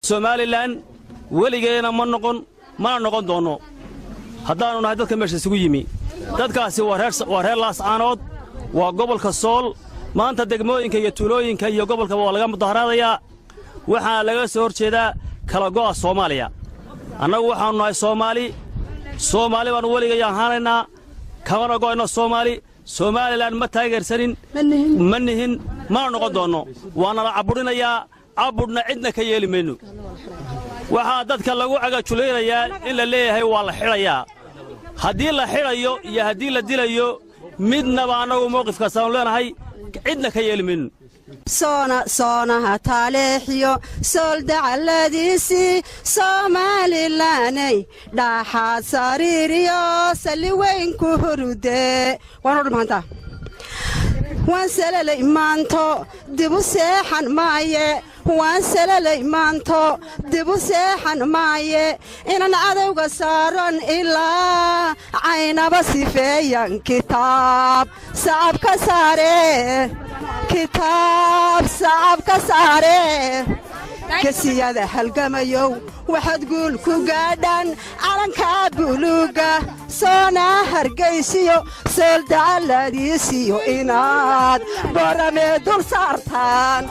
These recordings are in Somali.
Somaliland weligeena ma noqon doono haddaanu nahay dadka meesha isugu yimi dadkaasi waa reer Laascaanood waa gobolka Sool maanta degmooyinka iyo tuulooyinka iyo gobolka waa laga mudaharaadayaa waxaa laga soo horjeedaa kala go'a Soomaaliya annagu waxaanu nahay Soomaali baan weligeena ahaanaynaa kala go'ayno Somaliland ma taageersanin ma nihin ma noqon doono waana la caburinayaa abudna cidna ka yeeli mayno waxa dadka lagu cagajuleeyaa in la leeyahay waa la xirayaa haddii la xirayo iyo haddii la dilayo midnaba anagu mowqifka saan leenahay cidna ka yeeli mayno soonaha taaleexiyo sooldacaladiisi Somalilanay dhaxaad sariiriyo saliweynku hurude waan dhamaantaa waan salalay maanto dibu seexan maaye waan salalay maanto dibu seexan maaye inaan adawga saaran ilaa caynaba sifeeyan kitaab sacab ka saare kasiyada halgamayow waxaad guul ku gaadhaan calanka buluuga soona hargaysiyo sooldacaladiisiyo inaad boramee dul saartaan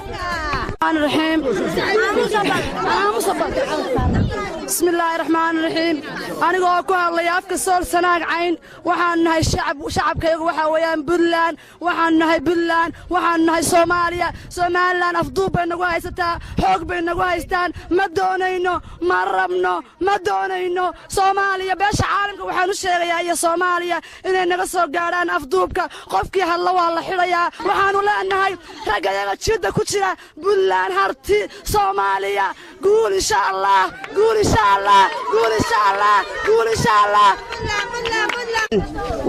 بسم الله الرحمن الرحيم أنا أقول الله يافك صور سناق عين وحنا هاي شعب كي وحويان بلان وحنا هاي بلان وحنا هاي سوماليان أفضل بيننا وهايستا حق بيننا وهايستان ما دونينو ما ربنا ما دونينو سوماليا باش عالمك وحنا الشيء يا سوماليا إن نقصر قارن أفضلك قفك هلا والله حريا وحنا لا نهاي رجع تشد كتير بلان هرتي سوماليا قول إن شاء الله قول إن شاء الله قول إن شاء الله قول إن شاء الله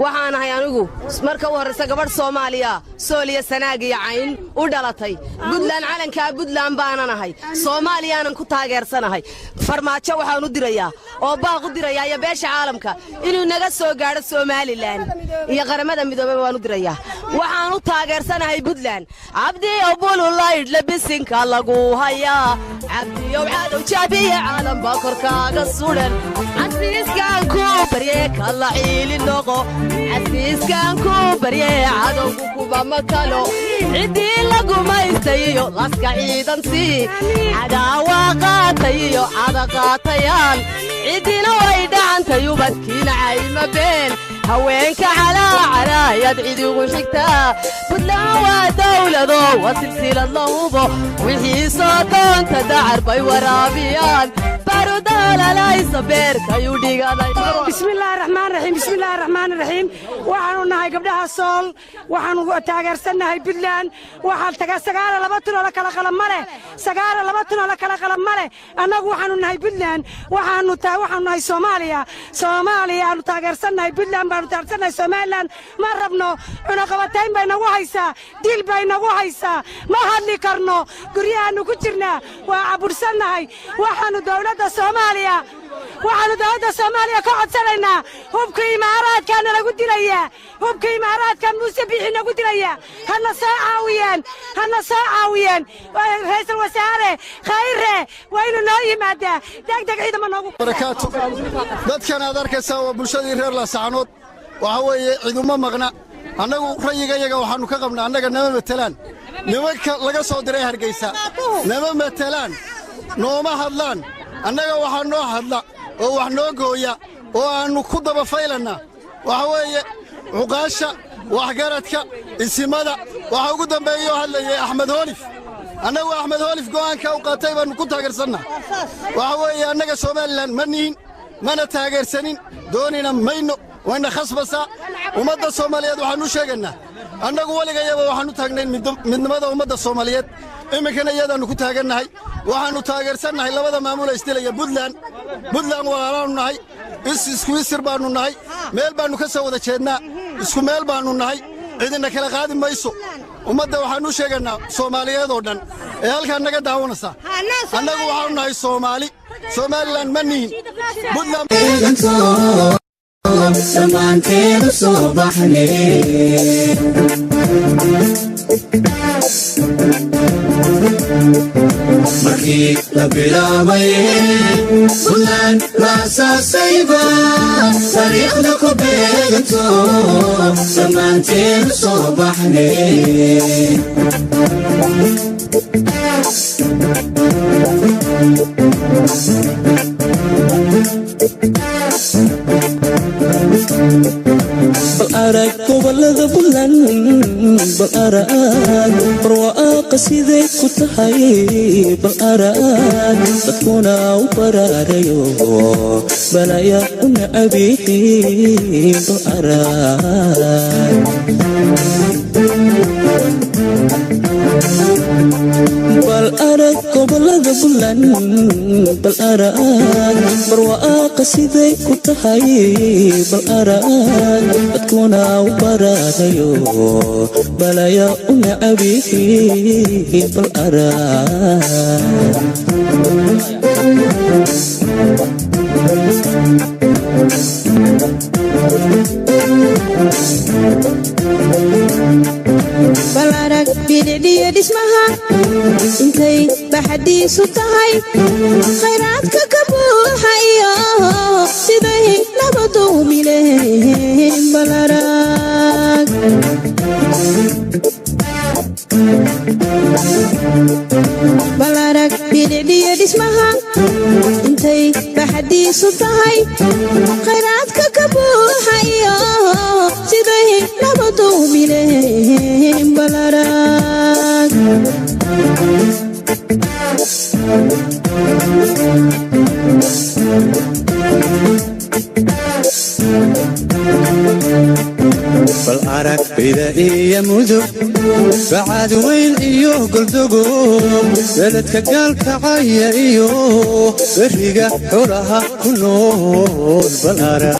waxaan ahay anigu marka uu horeysa gabadh Soomaaliya Sooliya sanaaga yacayn u dhalatay Puntland calanka Puntland baanan ahay Soomaaliyaanan ku taageersanahay farmaajo waxaan u dirayaa oo baaq u dirayaa ya beesha caalamka inuu naga soo gaaro Somaliland iyo qaramada midoobay waan u dirayaa waxaan u taageersanahay Puntland abdi abulullayd labisinka lagu hayaa abdi oo cadow jaabiye caalam ba korkaaga suran عسيسكان كوبريك الله عيلي النغو عسيسكان كوبريك عدو كوبا مكالو عدي لقو ما يستيو لاسكا عيدان سي عداوا قاتيو عدا قاتيان عدي نويدا عن تيوبات كين عايمة بين هوينك على يدعيدي وشكتا بدلاوا دولة ذو وسلسلة اللوبو وحي صوتون تدعر باي ورابيان بسم الله الرحمن الرحيم بسم الله الرحمن الرحيم waxaanu nahay gabdhaha Sool waxaanu taageersanahay Puntland waxaan sagaal laba tun oo kala qalan male anagu waxaanu nahay Puntland waxaanu nahay Soomaaliya aanu taageersanahay Puntland baanu taageersanahay Somaliland ma rabno cunaqabatayn bay nagu haysaa dil bay nagu haysaa ma hadli karno guryahaanu ku jirnaa waa cabursanahay waxaanu dawladda Soomaaliya ka codsanaynaa hubka imaaraadkana lagu dilayaa hubka imaaraadka Muuse Bixi nagu dilayaa hana soo caawiyeen ra'iisul wasaare khayre waynu noo yimaadaa degdeg ciidamo noogu barakaatu dadkan aad arkaysaa waa bulshadii reer Laascaanood waxa weeye ciidamo maqna annagu rayigayaga waxaanu ka qabnaa annaga nama matalaan nimanka laga soo diray Hargeysa nama matalaan nooma hadlaan annaga waxaan noo hadla oo wax noo gooya oo aanu ku daba faylana waxa weeye uqaasha waxgaradka isimada waxa ugu dambeeyo hadlayay Axmed Hoolif annagu Axmed Hoolif go'aanka u qaatay baan ku taageersanaa waxa weeye annaga Somaliland maniin mana taageersanin doonina mayno wana khasbasa ummadda Soomaaliyeed waxaan u sheeganaa annagu waligayaba waxaan u taagnay midnimada ummadda Soomaaliyeed iminkana iyadaanu ku taagannahay waxaanu taageersannahay labada maamul ee isdilaya Puntland walaalaanu nahay isku isir baanu nahay meel baanu ka soo wada jeednaa isku meel baanu nahay cidina kala qaadi mayso ummadda waxaanu sheeganaa Soomaaliyeed oo dhan ee halka naga daawanaysa annagu waxaanu nahay Somaliland maniin Puntland markii la bilaabay buntland la asaasayba taariikhda ku beeganto dhammaanteen soo baxnay بالأرق gobolada buntland bal arag barwaaqo sidee ku tahay bal arag dadkuna u baraarayo balaya u nacabihiin bal arag bal arag gobolada buntland bal arag barwaaqo sidee ku tahay bal arag dadkuna u baraarayo balaya u nacabihiin bal arag balarag bidhiyo dhismaha intay baxadiisu tahay khayraadka ka buuxa iyo siday nabadu mileen balarag balarag bidhiyo dhismaha intay baxadiisu tahay khayraadka ka buuxa iyo siday nabadu mileen balarag bal arag bida iyo mudug bacaad weyn iyo goldogo beledka gaalkacaya iyo beriga xulaha ku nool bal arag